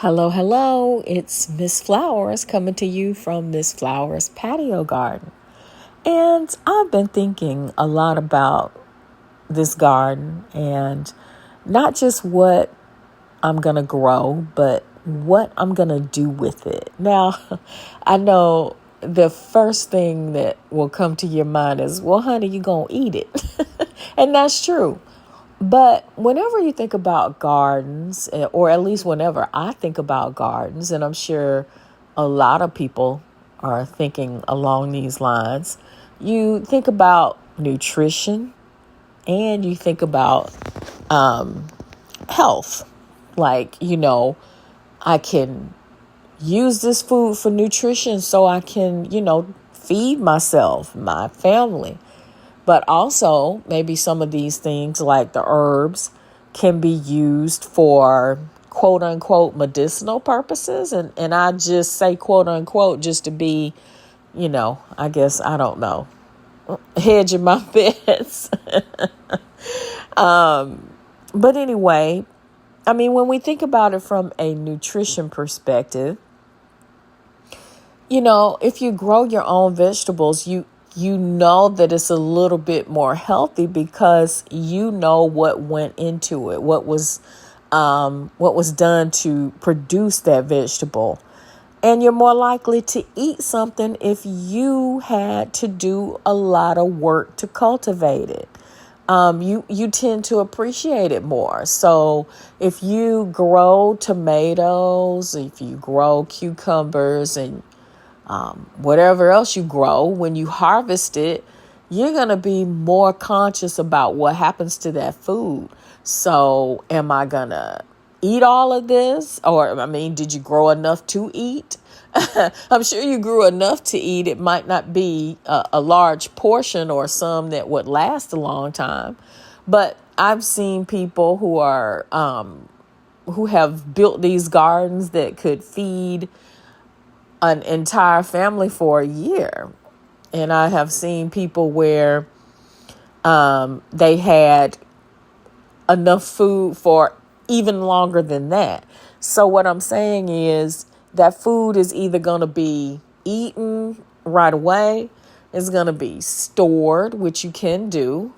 Hello, hello. It's Miss Flowers coming to you from Miss Flowers Patio Garden. And I've been thinking a lot about this garden and not just what I'm going to grow, but what I'm going to do with it. Now, I know the first thing that will come to your mind is, well, honey, you're going to eat it. And that's true. But whenever you think about gardens, or at least whenever I think about gardens, and I'm sure a lot of people are thinking along these lines, you think about nutrition and you think about health. Like, I can use this food for nutrition so I can, feed myself, my family. But also, maybe some of these things like the herbs can be used for quote unquote medicinal purposes. And I just say quote unquote just to be, I guess, I don't know, hedging my bets. But anyway, I mean, when we think about it from a nutrition perspective, if you grow your own vegetables, you know that it's a little bit more healthy because you know what went into it, what was done to produce that vegetable. And you're more likely to eat something if you had to do a lot of work to cultivate it. You tend to appreciate it more. So if you grow tomatoes, if you grow cucumbers and whatever else you grow, when you harvest it, you're going to be more conscious about what happens to that food. So am I going to eat all of this? Or, did you grow enough to eat? I'm sure you grew enough to eat. It might not be a large portion or some that would last a long time. But I've seen people who have built these gardens that could feed an entire family for a year. And I have seen people where they had enough food for even longer than that. So what I'm saying is that food is either going to be eaten right away, it's going to be stored, which you can do,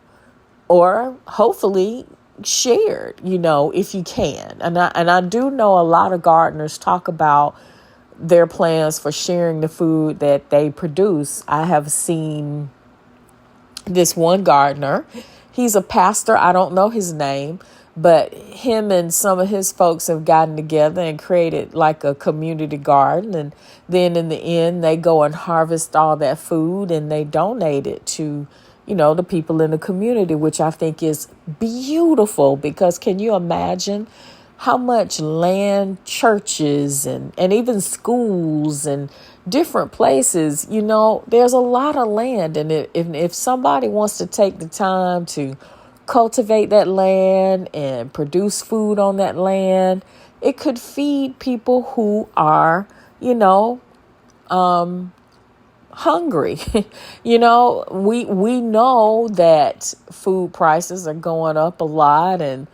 or hopefully shared, if you can. And I do know a lot of gardeners talk about their plans for sharing the food that they produce. I have seen this one gardener. He's a pastor. I don't know his name, but him and some of his folks have gotten together and created like a community garden. And then in the end, they go and harvest all that food and they donate it to, the people in the community, which I think is beautiful because can you imagine how much land churches and even schools and different places, there's a lot of land. And if somebody wants to take the time to cultivate that land and produce food on that land, it could feed people who are, hungry. We know that food prices are going up a lot and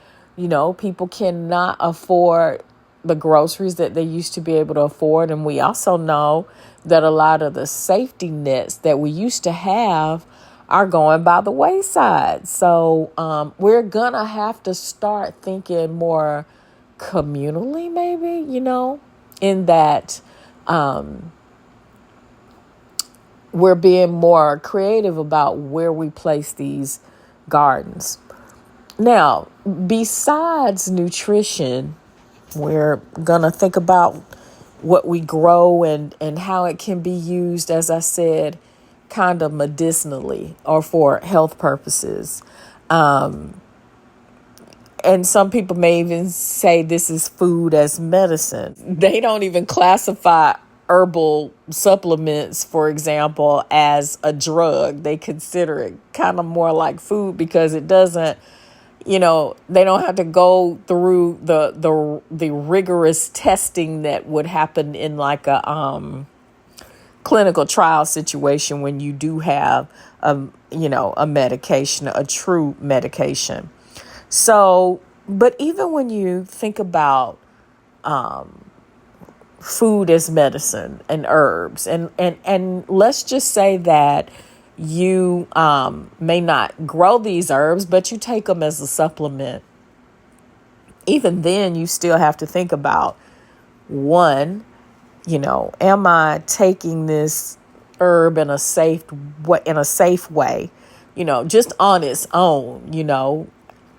people cannot afford the groceries that they used to be able to afford. And we also know that a lot of the safety nets that we used to have are going by the wayside. So we're going to have to start thinking more communally, maybe, in that we're being more creative about where we place these gardens. Now, besides nutrition, we're going to think about what we grow and how it can be used, as I said, kind of medicinally or for health purposes. And some people may even say this is food as medicine. They don't even classify herbal supplements, for example, as a drug. They consider it kind of more like food because it doesn't, they don't have to go through the rigorous testing that would happen in like a clinical trial situation when you do have a medication, a true medication. So, but even when you think about food as medicine and herbs. And let's just say that you may not grow these herbs, but you take them as a supplement. Even then, you still have to think about, one, am I taking this herb in a safe way, just on its own,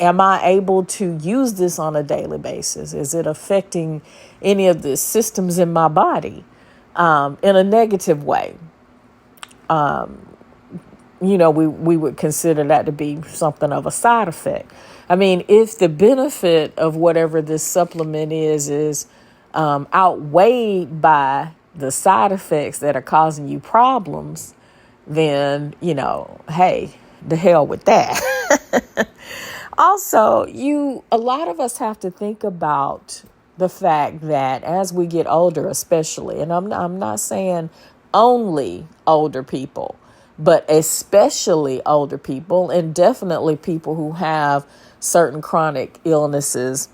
am I able to use this on a daily basis? Is it affecting any of the systems in my body in a negative way? We would consider that to be something of a side effect. I mean, if the benefit of whatever this supplement is outweighed by the side effects that are causing you problems, then, hey, the hell with that. Also, a lot of us have to think about the fact that as we get older, especially, and I'm not saying only older people, but especially older people, and definitely people who have certain chronic illnesses,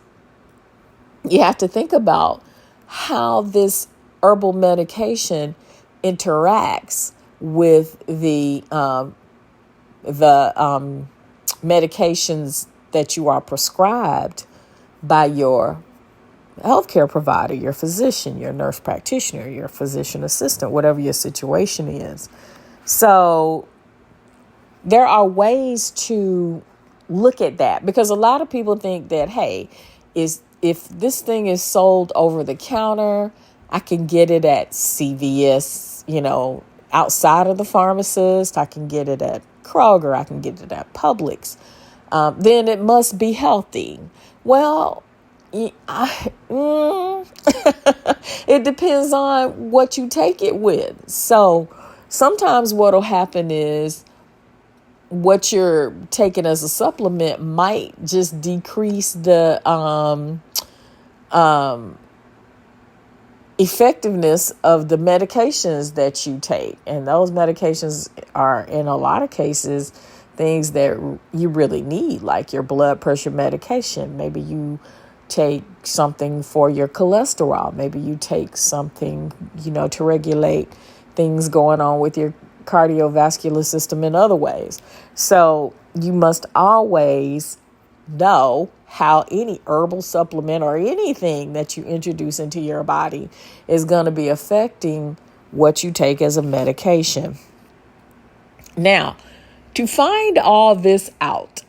you have to think about how this herbal medication interacts with the medications that you are prescribed by your healthcare provider, your physician, your nurse practitioner, your physician assistant, whatever your situation is. So there are ways to look at that, because a lot of people think that, hey, if this thing is sold over the counter, I can get it at CVS, outside of the pharmacist. I can get it at Kroger. I can get it at Publix. Then it must be healthy. Well, it depends on what you take it with. So sometimes what'll happen is what you're taking as a supplement might just decrease the effectiveness of the medications that you take. And those medications are, in a lot of cases, things that you really need, like your blood pressure medication. Maybe you take something for your cholesterol. Maybe you take something, to regulate things going on with your cardiovascular system in other ways. So you must always know how any herbal supplement or anything that you introduce into your body is going to be affecting what you take as a medication. Now, to find all this out,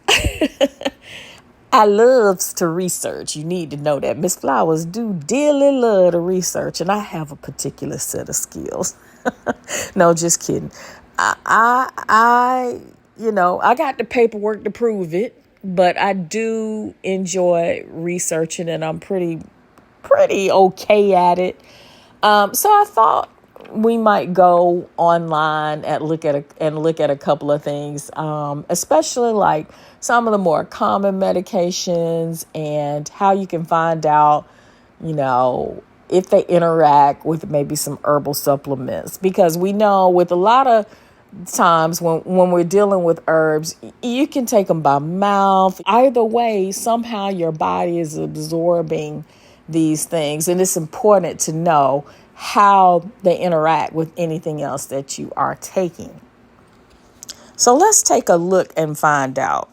I loves to research. You need to know that Miss Flowers do dearly love to research, and I have a particular set of skills. No, just kidding. I got the paperwork to prove it, but I do enjoy researching, and I'm pretty okay at it. So I thought we might go online and look at a couple of things, especially like some of the more common medications and how you can find out, if they interact with maybe some herbal supplements. Because we know with a lot of times when we're dealing with herbs, you can take them by mouth. Either way, somehow your body is absorbing these things. And it's important to know how they interact with anything else that you are taking. So let's take a look and find out.